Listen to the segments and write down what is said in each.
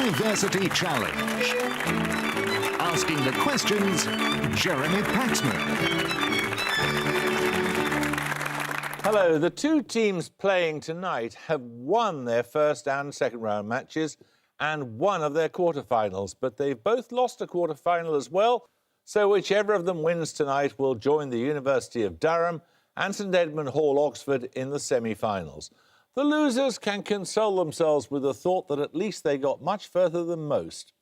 University Challenge. Asking the questions, Jeremy Paxman. Hello, the two teams playing tonight have won their first and second round matches and one of their quarterfinals, but they've both lost a quarterfinal as well, so whichever of them wins tonight will join the University of Durham and St Edmund Hall, Oxford in the semi-finals. The losers can console themselves with the thought that at least they got much further than most.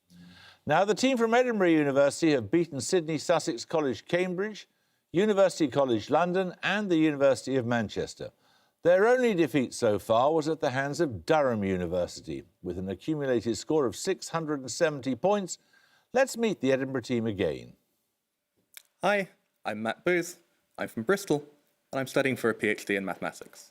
Now, the team from Edinburgh University have beaten Sydney Sussex College, Cambridge, University College London and the University of Manchester. Their only defeat so far was at the hands of Durham University, with an accumulated score of 670 points. Let's meet the Edinburgh team again. Hi, I'm Matt Booth. I'm from Bristol, and I'm studying for a PhD in mathematics.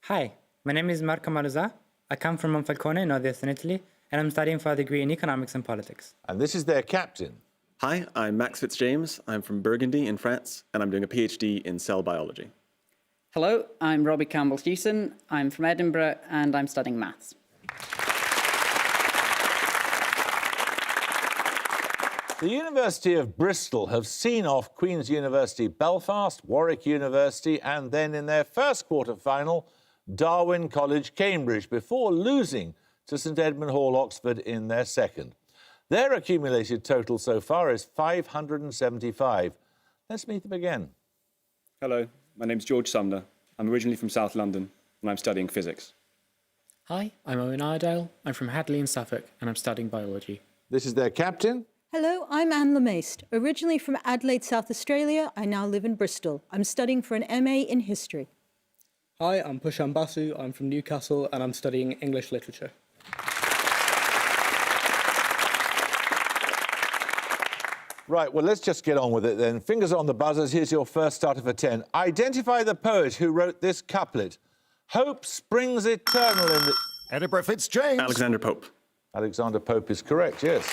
Hi, my name is Marco Maruza. I come from Monfalcone, northeastern Italy, and I'm studying for a degree in economics and politics. And this is their captain. Hi, I'm Max Fitzjames. I'm from Burgundy in France, and I'm doing a PhD in cell biology. Hello, I'm Robbie Campbell-Hewson. I'm from Edinburgh, and I'm studying maths. The University of Bristol have seen off Queen's University Belfast, Warwick University, and then in their first quarter-final, Darwin College, Cambridge, before losing to St Edmund Hall, Oxford in their second. Their accumulated total so far is 575. Let's meet them again. Hello, my name's George Sumner. I'm originally from South London, and I'm studying physics. Hi, I'm Owen Iredale. I'm from Hadley in Suffolk, and I'm studying biology. This is their captain. Hello, I'm Anne Lemaiste. Originally from Adelaide, South Australia, I now live in Bristol. I'm studying for an MA in history. Hi, I'm Pushan Basu. I'm from Newcastle and I'm studying English literature. Right, well, let's just get on with it then. Fingers on the buzzers. Here's your first starter for 10. Identify the poet who wrote this couplet. Hope springs eternal in the... Edinburgh Fitzjames. Alexander Pope. Alexander Pope is correct, yes.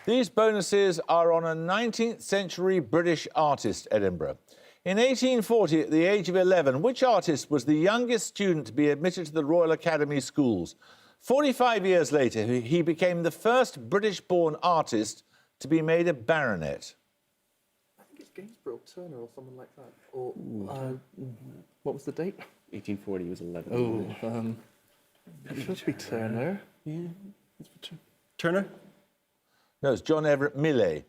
These bonuses are on a 19th century British artist, Edinburgh. In 1840, at the age of 11, which artist was the youngest student to be admitted to the Royal Academy schools? 45 years later, he became the first British-born artist to be made a baronet. I think it's Gainsborough or Turner or someone like that. Or, what was the date? 1840, he was 11. It should be Turner. Yeah, Turner? No, it's John Everett Millais.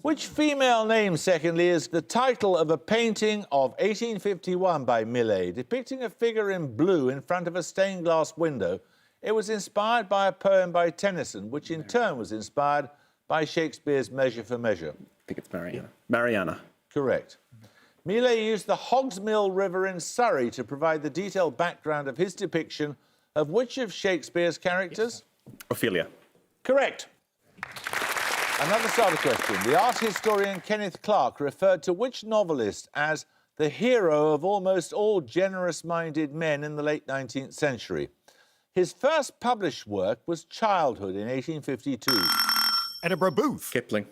Which female name, secondly, is the title of a painting of 1851 by Millais, depicting a figure in blue in front of a stained glass window? It was inspired by a poem by Tennyson, which in turn was inspired by Shakespeare's Measure for Measure. I think it's Mariana. Mariana. Correct. Millais used the Hogsmill River in Surrey to provide the detailed background of his depiction of which of Shakespeare's characters? Ophelia. Correct. Another starter question. The art historian Kenneth Clark referred to which novelist as the hero of almost all generous-minded men in the late 19th century? His first published work was Childhood in 1852. Edinburgh Booth. Kipling.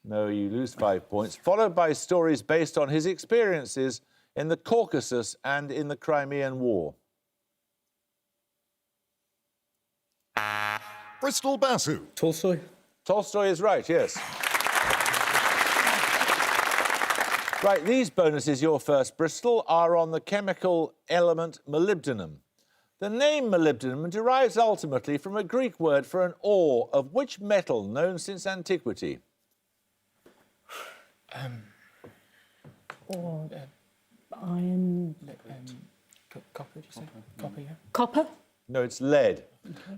No, you lose 5 points, followed by stories based on his experiences in the Caucasus and in the Crimean War. Bristol Basu. Tolstoy. Tolstoy is right, yes. Right, these bonuses, your first, Bristol, are on the chemical element molybdenum. The name molybdenum derives ultimately from a Greek word for an ore of which metal known since antiquity? Iron... Copper, did you say? Copper, yeah. Copper? No, it's lead.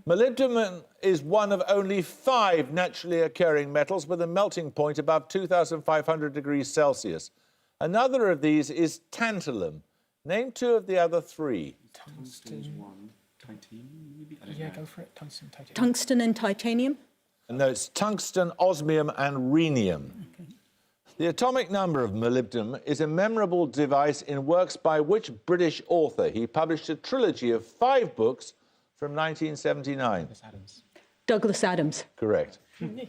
Molybdenum is one of only 5 naturally occurring metals with a melting point above 2,500 degrees Celsius. Another of these is tantalum. Name 2 of the other 3. Tungsten. Titanium, maybe? Yeah, go for it. Tungsten, titanium. Tungsten and titanium? No, it's tungsten, osmium and rhenium. Okay. The atomic number of molybdenum is a memorable device in works by which British author? He published a trilogy of 5 books from 1979. Douglas Adams. Correct. The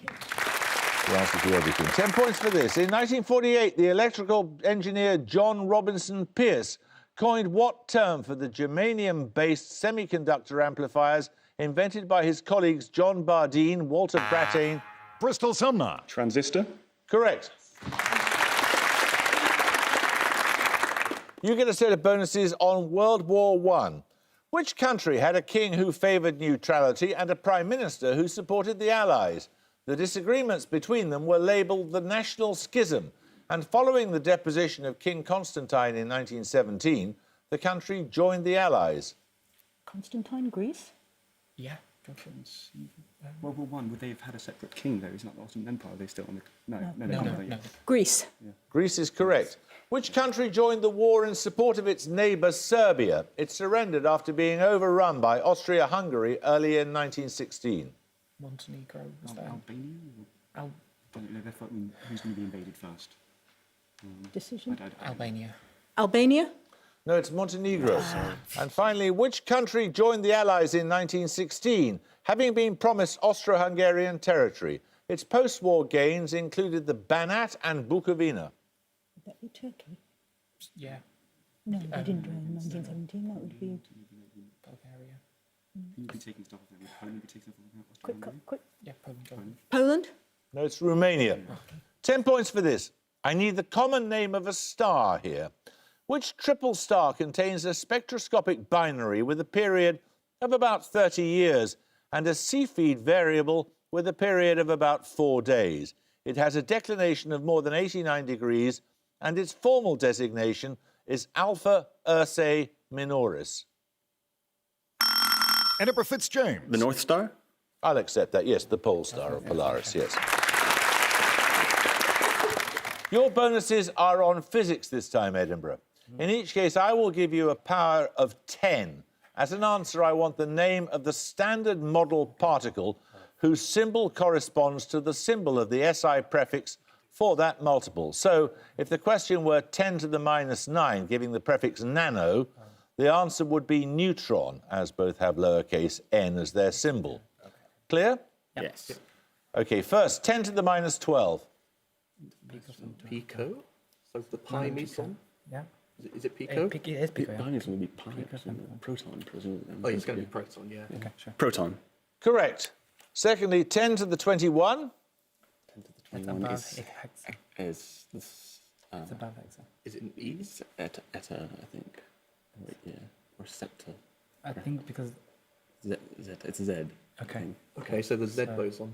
answer to everything. 10 points for this. In 1948, the electrical engineer John Robinson Pierce coined what term for the germanium-based semiconductor amplifiers invented by his colleagues John Bardeen, Walter Brattain? Bristol Sumner. Transistor. Correct. You get a set of bonuses on World War I. Which country had a king who favoured neutrality and a prime minister who supported the Allies? The disagreements between them were labelled the National Schism, and following the deposition of King Constantine in 1917, the country joined the Allies. Constantine, Greece? Yeah. World War I, would they have had a separate king, though? Isn't that the Ottoman Empire? Are they still on the... No. Greece. Greece is correct. Which country joined the war in support of its neighbour Serbia? It surrendered after being overrun by Austria-Hungary early in 1916. Montenegro. Was that? Albania? Al- Don't know, they're fighting who's going to be invaded first. Decision. Albania. Albania? No, it's Montenegro. And finally, which country joined the Allies in 1916, having been promised Austro-Hungarian territory? Its post-war gains included the Banat and Bukovina. Would that be Turkey? Yeah. No, they didn't join in 1917. That would be... Bulgaria. Who would be taking stuff off there? Would Poland be taking stuff off there? Quick. Yeah, Poland. Poland? No, it's Romania. 10 points for this. I need the common name of a star here. Which triple star contains a spectroscopic binary with a period of about 30 years and a Cepheid variable with a period of about 4 days? It has a declination of more than 89 degrees, and its formal designation is Alpha Ursae Minoris. Edinburgh Fitzjames. The North Star? I'll accept that, yes, the pole star of Polaris, yes. Your bonuses are on physics this time, Edinburgh. In each case, I will give you a power of 10. As an answer, I want the name of the standard model particle whose symbol corresponds to the symbol of the SI prefix for that multiple. So, if the question were 10 to the minus 9, giving the prefix nano, the answer would be neutron, as both have lowercase n as their symbol. Clear? Yes. OK, first, 10 to the minus 12. Pico? So the pi meson? Yeah. Is it pico? It is Pico, yeah. It's going to be pi. Proton. Oh, it's going to be proton, yeah. Okay, sure. Proton. Correct. Secondly, 10 to the 21. 10 to the 21 above is this. It's above hexa. Is it an E? Eta, I think. Wait, yeah. Or septa. I think because... Z. It's Z. Okay. Okay, so the Z boson.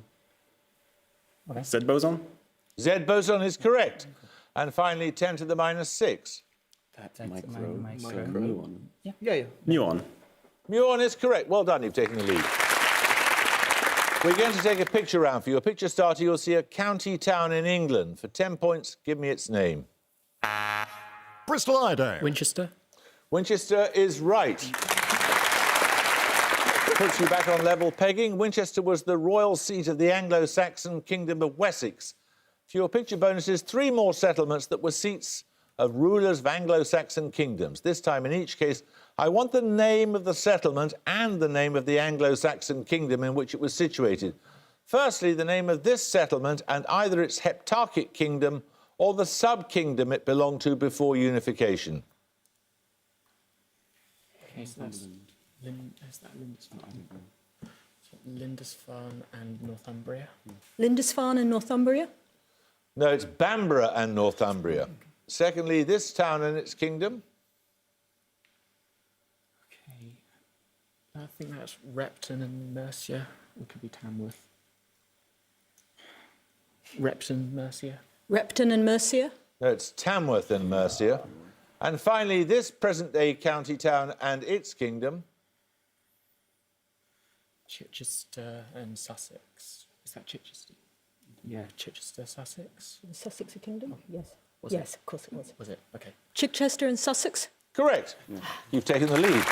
Okay. Z boson? Z boson is correct. And finally, 10 to the minus 6. That's Micro. Muon. Yeah. Muon. Muon is correct. Well done, you've taken the lead. We're going to take a picture round for you. A picture starter, you'll see a county town in England. For 10 points, give me its name. Bristol Iredale. Winchester. Winchester is right. Puts you back on level pegging. Winchester was the royal seat of the Anglo-Saxon Kingdom of Wessex. For your picture bonuses, 3 more settlements that were seats of rulers of Anglo-Saxon kingdoms. This time, in each case, I want the name of the settlement and the name of the Anglo-Saxon kingdom in which it was situated. Firstly, the name of this settlement and either its heptarchic kingdom or the sub-kingdom it belonged to before unification. Okay, so that's Lindisfarne and Northumbria. Lindisfarne and Northumbria? No, it's Bamborough and Northumbria. Secondly, this town and its kingdom. Okay. I think that's Repton and Mercia. It could be Tamworth. Repton, Mercia. Repton and Mercia? No, it's Tamworth and Mercia. And finally, this present-day county town and its kingdom. Chichester and Sussex. Is that Chichester? Yeah, Chichester, Sussex. The Sussex Kingdom? Yes. Was Yes, of course it was. Was it? Okay. Chichester and Sussex? Correct. You've taken the lead.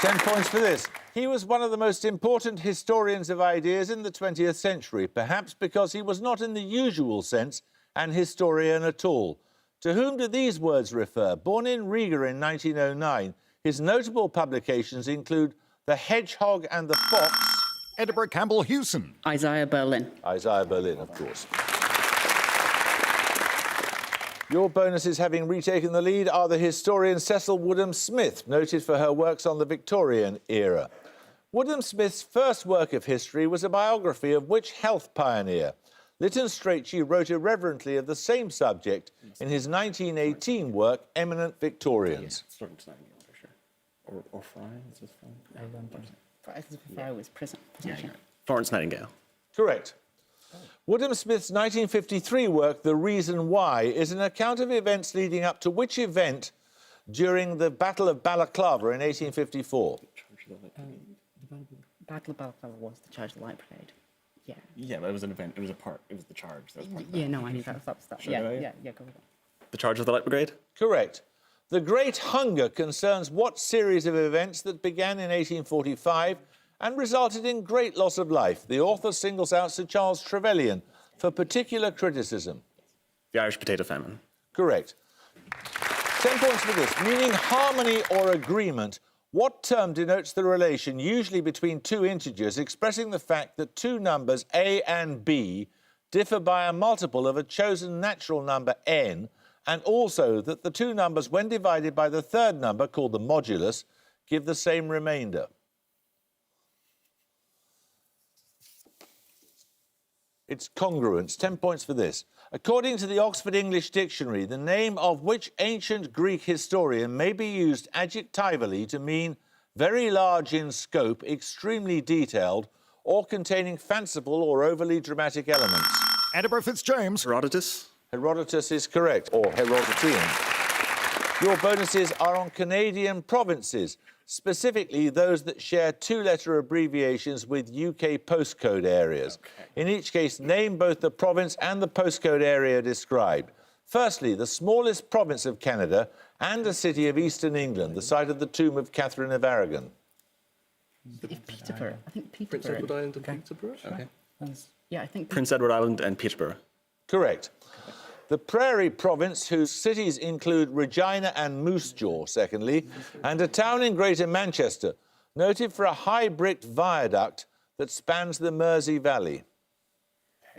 10 points for this. He was one of the most important historians of ideas in the 20th century, perhaps because he was not in the usual sense an historian at all. To whom do these words refer? Born in Riga in 1909, his notable publications include The Hedgehog and the Fox. Edinburgh Campbell Hewson. Isaiah Berlin. Isaiah Berlin, of course. Your bonuses, having retaken the lead, are the historian Cecil Woodham-Smith, noted for her works on the Victorian era. Woodham-Smith's first work of history was a biography of which health pioneer? Lytton Strachey wrote irreverently of the same subject in his 1918 work, Eminent Victorians. Florence Nightingale, for sure. Or Fry, is this Fry? Fry was prison. Florence Nightingale. Correct. Woodham-Smith's 1953 work, The Reason Why, is an account of events leading up to which event during the Battle of Balaclava in 1854? Battle of Balaclava was the Charge of the Light Brigade. Yeah. Yeah, but it was an event. It was a part. It was the charge. That was part of Yeah, that. no, I knew that was that. Sure, Yeah, yeah. go with that. The charge of the Light Brigade? Correct. The Great Hunger concerns what series of events that began in 1845 and resulted in great loss of life? The author singles out Sir Charles Trevelyan for particular criticism. The Irish Potato Famine. Correct. 10 points for this. Meaning harmony or agreement, what term denotes the relation, usually between two integers, expressing the fact that two numbers, a and b, differ by a multiple of a chosen natural number, n, and also that the two numbers, when divided by the third number, called the modulus, give the same remainder? It's congruence. 10 points for this. According to the Oxford English Dictionary, the name of which ancient Greek historian may be used adjectively to mean very large in scope, extremely detailed, or containing fanciful or overly dramatic elements? Edinburgh Fitzjames. Herodotus. Herodotus is correct, or Herodotean. Your bonuses are on Canadian provinces, specifically those that share two-letter abbreviations with UK postcode areas. In each case, name both the province and the postcode area described. Firstly, the smallest province of Canada and a city of eastern England, the site of the tomb of Catherine of Aragon. Peterborough. I think Prince Peterborough. Edward Island and Peterborough? Okay. Yeah, I think Prince Edward Island and Peterborough. Correct. The Prairie Province, whose cities include Regina and Moose Jaw, secondly, and a town in Greater Manchester, noted for a high-bricked viaduct that spans the Mersey Valley.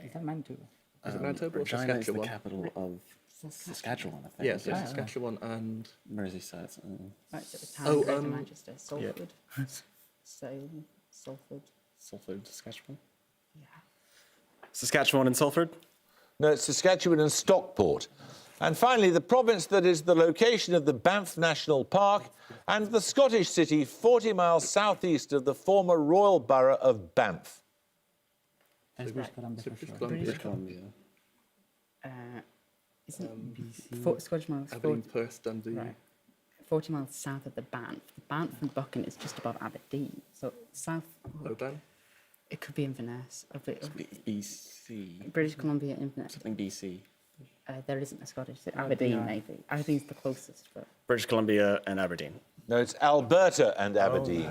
Is that Manitoba? Is it Manitoba or Regina is the Saskatchewan? capital of Saskatchewan, I think. Yes, yeah, Saskatchewan and... Merseyside. right, so the town in Greater um, Manchester, Salford, Salem, Salford. Salford, Saskatchewan. Yeah. Saskatchewan and Salford. No, it's Saskatchewan and Stockport. And finally, the province that is the location of the Banff National Park and the Scottish city 40 miles southeast of the former royal borough of Banff. British Columbia. Isn't Scottish miles? Aberdeen, Perth, Dundee. Right. 40 miles south of the Banff. The Banff and Buchan is just above Aberdeen. So south, Lowdown. it could be Inverness. BC. British Columbia, Inverness. Something BC. There isn't a Scottish. Aberdeen, maybe. Aberdeen's the closest, but... British Columbia and Aberdeen. No, it's Alberta and Aberdeen.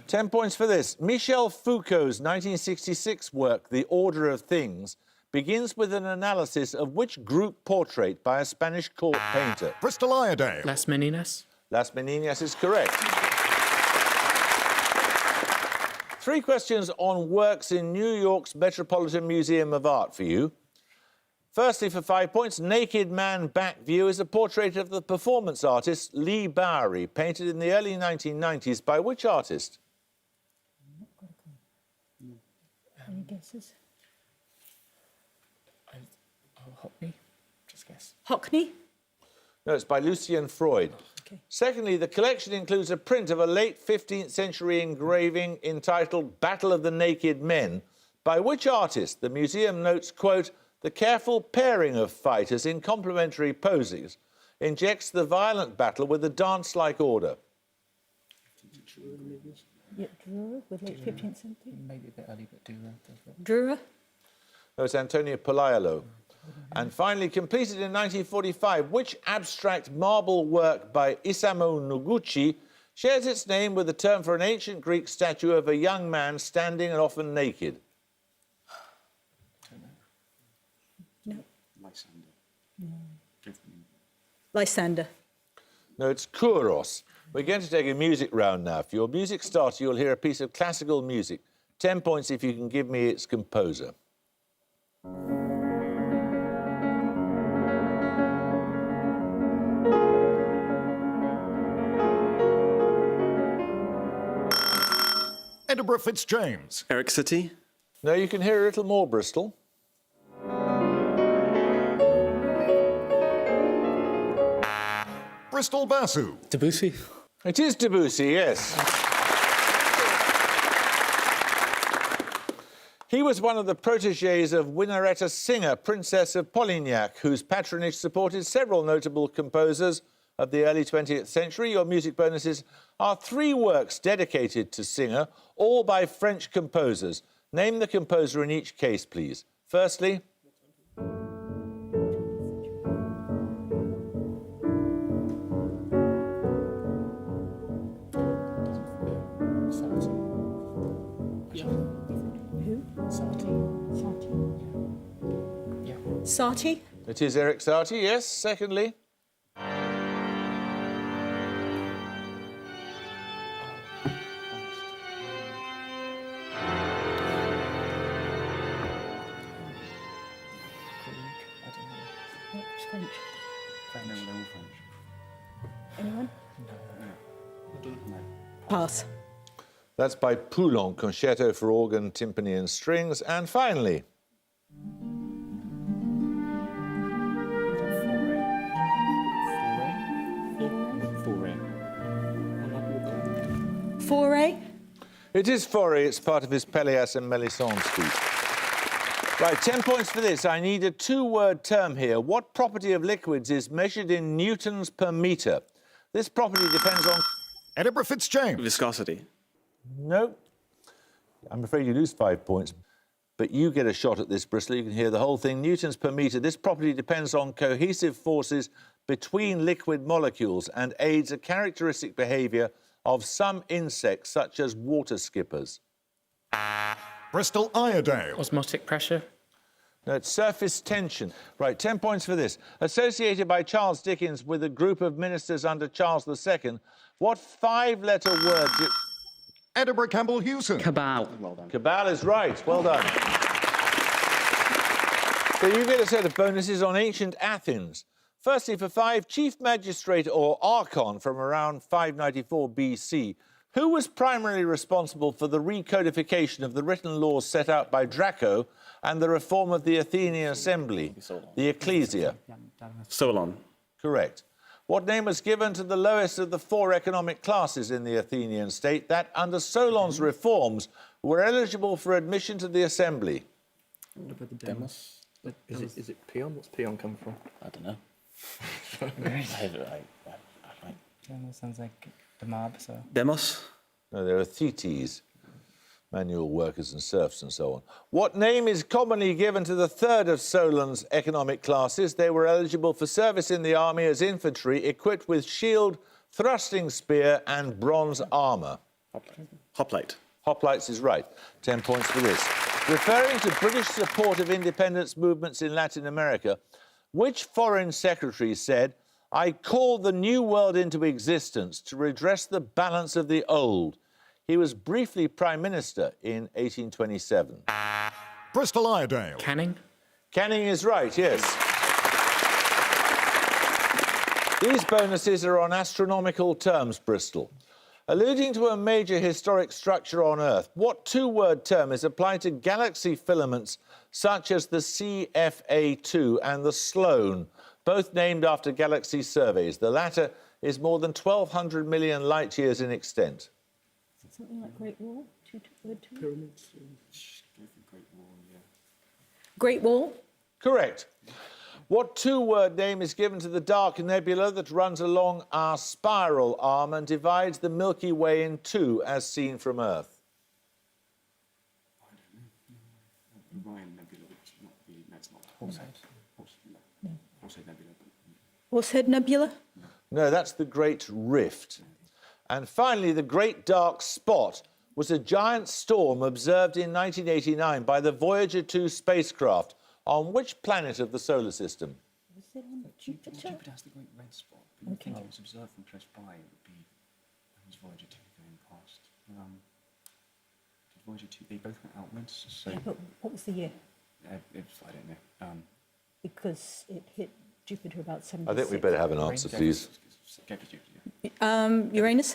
10 points for this. Michel Foucault's 1966 work, The Order of Things, begins with an analysis of which group portrait by a Spanish court painter? Bristol Iredale. Las Meninas. Las Meninas is correct. 3 questions on works in New York's Metropolitan Museum of Art for you. Firstly, for 5 points, Naked Man Back View is a portrait of the performance artist Lee Bowery, painted in the early 1990s by which artist? Any guesses? Hockney. Just guess. Hockney? No, it's by Lucien Freud. Okay. Secondly, the collection includes a print of a late 15th century engraving entitled Battle of the Naked Men, by which artist? The museum notes, quote, the careful pairing of fighters in complementary poses injects the violent battle with a dance-like order. Yeah, Dürer, with late 15th century. Maybe a bit early, but Dürer. Dürer? No, it's Antonio Palaio. And finally, completed in 1945, which abstract marble work by Isamu Noguchi shares its name with the term for an ancient Greek statue of a young man standing and often naked? No. Lysander. No, it's Kouros. We're going to take a music round now. For your music starter, you'll hear a piece of classical music. 10 points if you can give me its composer. Edinburgh Fitzjames. Eric City. No, you can hear a little more, Bristol. Bristol Basu. Debussy. It is Debussy, yes. He was one of the protégés of Winnaretta Singer, Princess of Polignac, whose patronage supported several notable composers of the early 20th century. Your music bonuses are 3 works dedicated to Singer, all by French composers. Name the composer in each case, please. Firstly... Satie? It is Eric Satie, yes. Secondly... French. Anyone? Pass. That's by Poulon, Concerto for Organ, Timpani and Strings. And finally... Fauré? It is Fauré. It's part of his Pelléas and Mélisande suite. Right, 10 points for this. I need a 2-word term here. What property of liquids is measured in newtons per metre? This property depends on... Edinburgh Fitzjames. Viscosity. No. I'm afraid you lose 5 points. But you get a shot at this, Bristol. You can hear the whole thing. Newtons per metre. This property depends on cohesive forces between liquid molecules and aids a characteristic behaviour of some insects, such as water skippers. Bristol Iredale. Osmotic pressure. No, it's surface tension. Right, 10 points for this. Associated by Charles Dickens with a group of ministers under Charles II, what 5-letter word... Edinburgh Campbell Hewson. Cabal. Cabal is right. Well done. So you get a set of bonuses on ancient Athens. Firstly, for 5, Chief Magistrate or Archon from around 594 BC, who was primarily responsible for the recodification of the written laws set out by Draco and the reform of the Athenian Assembly, the Ecclesia? Solon. Correct. What name was given to the lowest of the 4 economic classes in the Athenian state that, under Solon's reforms, were eligible for admission to the Assembly? Demos. Is it peon? What's peon come from? I don't know. That sounds like the mob, so... Demos. No, there are thetes, manual workers and serfs and so on. What name is commonly given to the 3rd of Solon's economic classes? They were eligible for service in the army as infantry, equipped with shield, thrusting spear and bronze armour. Hoplite. Hoplites is right. 10 points for this. Referring to British support of independence movements in Latin America, which foreign secretary said, "I called the new world into existence to redress the balance of the old"? He was briefly Prime Minister in 1827. Bristol Iredale. Canning. Canning is right, yes. These bonuses are on astronomical terms, Bristol. Alluding to a major historic structure on Earth, what 2-word term is applied to galaxy filaments such as the CFA2 and the Sloan, both named after galaxy surveys? The latter is more than 1,200 million light-years in extent. Something like Great Wall? Word term? Pyramids. Great Wall? Correct. What 2-word name is given to the dark nebula that runs along our spiral arm and divides the Milky Way in 2, as seen from Earth? Orion Nebula, which not really, that's not Horsehead. Horsehead Nebula. Horsehead Nebula? No, that's the Great Rift. And finally, the Great Dark Spot was a giant storm observed in 1989 by the Voyager 2 spacecraft. On which planet of the solar system? Was it on Jupiter? Jupiter has the great red spot. But you think it was observed from close by, it would be Voyager 2 going past. Did Voyager 2, they both went outwards, so... Yeah, but what was the year? I don't know. Because it hit Jupiter about 76. I think we better have an answer, please. Go to Jupiter, yeah. Uranus?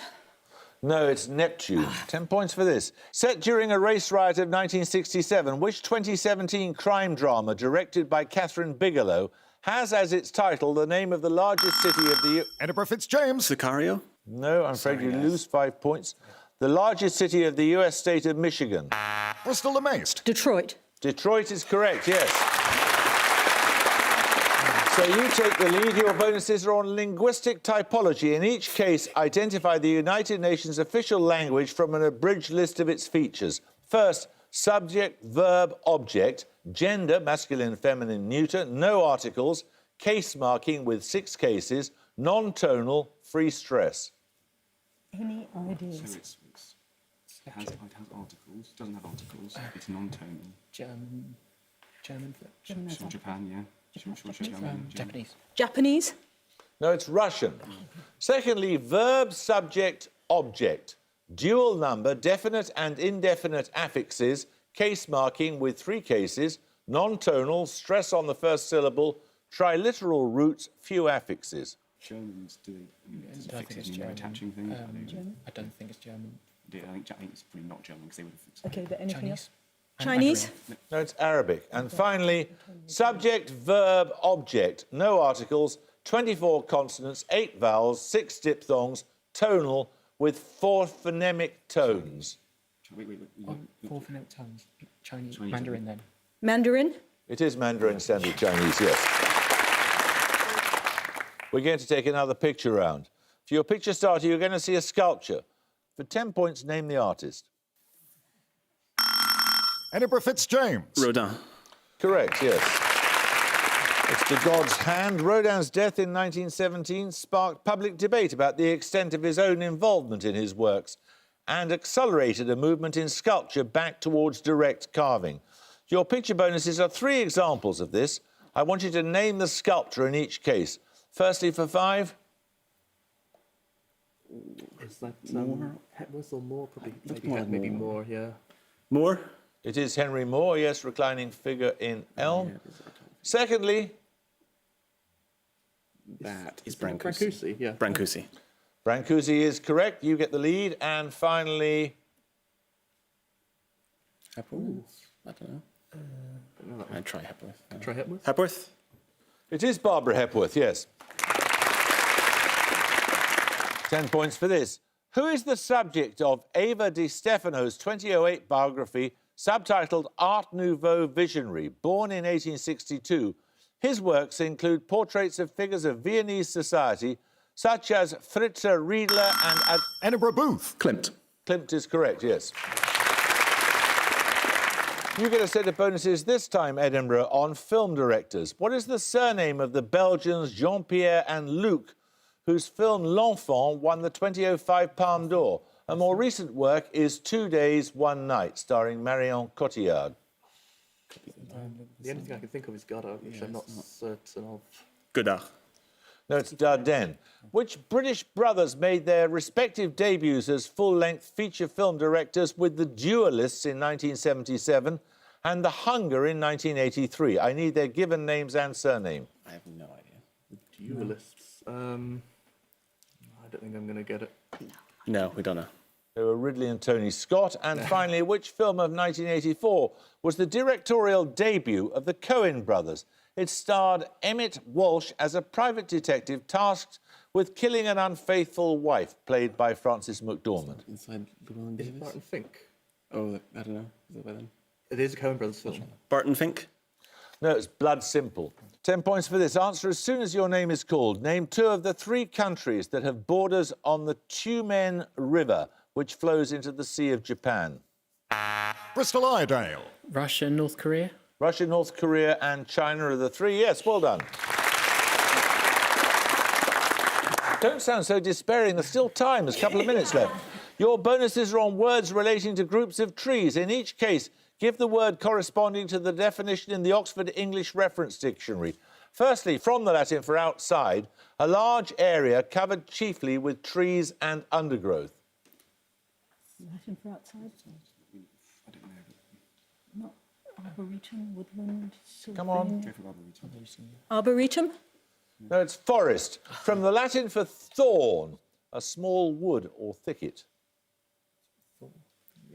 No, it's Neptune. 10 points for this. Set during a race riot of 1967, which 2017 crime drama directed by Catherine Bigelow has as its title the name of the largest city of the... Edinburgh Fitzjames. Sicario? No, I'm afraid you lose 5 points. The largest city of the US state of Michigan. Bristol Amaist. Detroit. Detroit is correct, yes. So you take the lead. Your bonuses are on linguistic typology. In each case, identify the United Nations official language from an abridged list of its features. First, subject, verb, object, gender, masculine, feminine, neuter, no articles, case marking with 6 cases, non-tonal, free stress. Any ideas? So it has articles, doesn't have articles, it's non-tonal. German. Sure, Japan, yeah. Sure, German. Japanese. Japanese? No, it's Russian. Secondly, verb, subject, object, dual number, definite and indefinite affixes, case marking with 3 cases, non-tonal, stress on the first syllable, triliteral roots, few affixes. Germans do I don't think it's German. attaching things. I don't think it's German. I think it's probably not German because they would have fixed it. Okay, but anything Chinese. else? Chinese? No, it's Arabic. And finally, subject, verb, object, no articles, 24 consonants, 8 vowels, 6 diphthongs, tonal, with 4 phonemic tones. Wait. 4 phonemic tones. Chinese. Chinese, Mandarin then. Mandarin? It is Mandarin Standard Chinese, yes. We're going to take another picture round. For your picture starter, you're going to see a sculpture. For 10 points, name the artist. Edinburgh Fitzjames. Rodin. Correct, yes. It's the God's Hand. Rodin's death in 1917 sparked public debate about the extent of his own involvement in his works and accelerated a movement in sculpture back towards direct carving. Your picture bonuses are 3 examples of this. I want you to name the sculpture in each case. Firstly, for 5. Is that Hepworth or Moore? Probably. Maybe Moore, yeah. Moore? It is Henry Moore, yes, reclining figure in elm. Secondly, That is Brancusi, yeah. Brancusi. Brancusi is correct. You get the lead. And finally, Hepworth? I don't know. I'd try Hepworth. Try Hepworth? Hepworth? it is Barbara Hepworth, yes. 10 points for this. Who is the subject of Ava Di Stefano's 2008 biography subtitled Art Nouveau Visionary, born in 1862? His works include portraits of figures of Viennese society, such as Fritze Riedler and... Edinburgh Booth. Klimt. Klimt is correct, yes. You get a set of bonuses this time, Edinburgh, on film directors. What is the surname of the Belgians Jean-Pierre and Luc, whose film L'Enfant won the 2005 Palme d'Or? A more recent work is 2 Days, 1 Night, starring Marion Cotillard. The only thing I can think of is Godard, which I'm not certain of. Godard. No, it's Dardenne. Which British brothers made their respective debuts as full-length feature film directors with The Duelists in 1977 and The Hunger in 1983? I need their given names and surname. I have no idea. Duelists. I don't think I'm going to get it. No, we don't know. They were Ridley and Tony Scott. And finally, which film of 1984 was the directorial debut of the Coen brothers? It starred Emmett Walsh as a private detective tasked with killing an unfaithful wife, played by Frances McDormand. Inside Llewellyn Is it Davis? Barton Fink? Oh, I don't know. Is it by then? It is a Coen Brothers film. Barton Fink? No, it's Blood Simple. 10 points for this. Answer as soon as your name is called. Name 2 of the 3 countries that have borders on the Tumen River, which flows into the Sea of Japan. Bristol Iredale. Russia, North Korea. Russia, North Korea and China are the 3. Yes, well done. Don't sound so despairing. There's still time. There's a couple of minutes left. Your bonuses are on words relating to groups of trees. In each case, give the word corresponding to the definition in the Oxford English Reference Dictionary. Firstly, from the Latin for outside, a large area covered chiefly with trees and undergrowth. Latin for outside? I don't know. Not arboretum, woodland, Come on. sylvan. Go for Arboretum. Arboretum? No, it's forest. From the Latin for thorn, a small wood or thicket.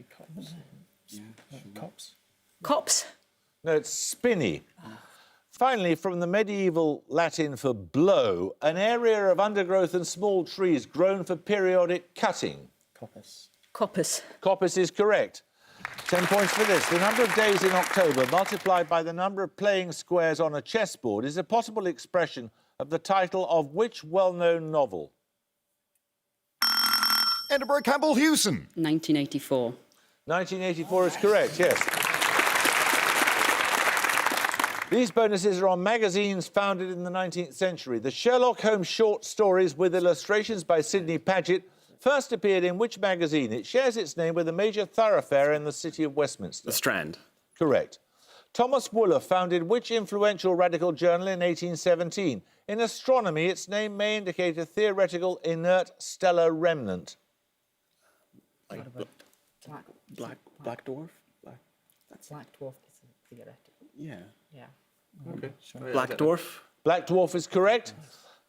Cops. Cops. Cops. No, it's spinney. Finally, from the medieval Latin for blow, an area of undergrowth and small trees grown for periodic cutting. Coppice. Coppice. Coppice is correct. 10 points for this. The number of days in October multiplied by the number of playing squares on a chessboard is a possible expression of the title of which well-known novel? Edinburgh Campbell Hewson. 1984. 1984 is correct, yes. These bonuses are on magazines founded in the 19th century. The Sherlock Holmes short stories with illustrations by Sidney Paget first appeared in which magazine? It shares its name with a major thoroughfare in the city of Westminster. The Strand. Correct. Thomas Wooler founded which influential radical journal in 1817? In astronomy, its name may indicate a theoretical inert stellar remnant. Like Black Dwarf? Black dwarf is theoretical. Yeah. Yeah. Okay. Black Dwarf? Black Dwarf is correct.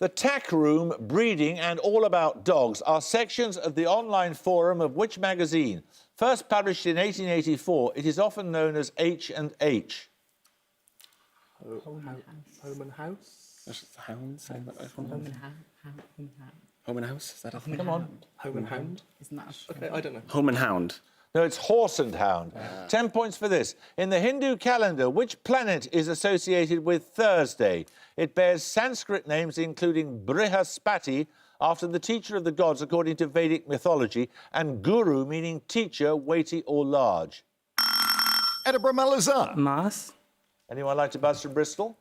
The Tack Room, Breeding and All About Dogs are sections of the online forum of which magazine? First published in 1884, it is often known as H&H. Home and House. That's the Hounds? Home and Home and House? Is that a thing? Come on. Home and Hound. Isn't that Okay, I don't know. Home and Hound. No, it's Horse and Hound. 10 points for this. In the Hindu calendar, which planet is associated with Thursday? It bears Sanskrit names including Brihaspati, after the teacher of the gods according to Vedic mythology, and Guru, meaning teacher, weighty or large? Edinburgh Malazar. Mars. Anyone like to buzz from Bristol?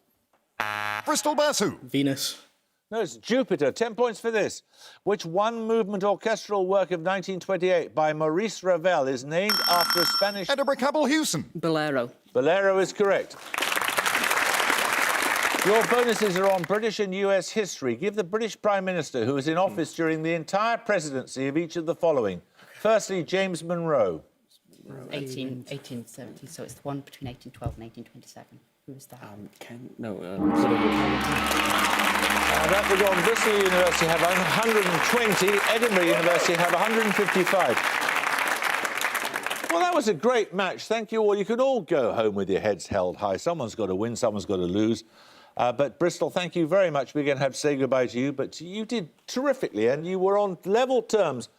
Bristol Basu. Venus. No, it's Jupiter. 10 points for this. Which one-movement orchestral work of 1928 by Maurice Ravel is named after a Spanish... Edinburgh Campbell Hewson. Bolero. Bolero is correct. Your bonuses are on British and US history. Give the British Prime Minister, who was in office during the entire presidency of each of the following. Firstly, James Monroe. 1870, so it's the one between 1812 and 1827. Who was that? That would go on. Bristol University have 120, Edinburgh University have 155. Well, that was a great match. Thank you all. You can all go home with your heads held high. Someone's got to win, someone's got to lose. But Bristol, thank you very much. We're going to have to say goodbye to you, but you did terrifically, and you were on level terms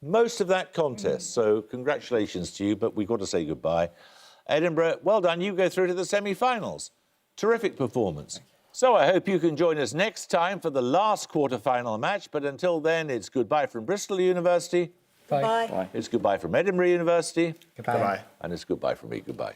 most of that contest. So congratulations to you, but we've got to say goodbye. Edinburgh, well done. You go through to the semi-finals. Terrific performance. So I hope you can join us next time for the last quarter-final match. But until then, it's goodbye from Bristol University. Bye. Bye. It's goodbye from Edinburgh University. Goodbye. Goodbye. And it's goodbye from me. Goodbye.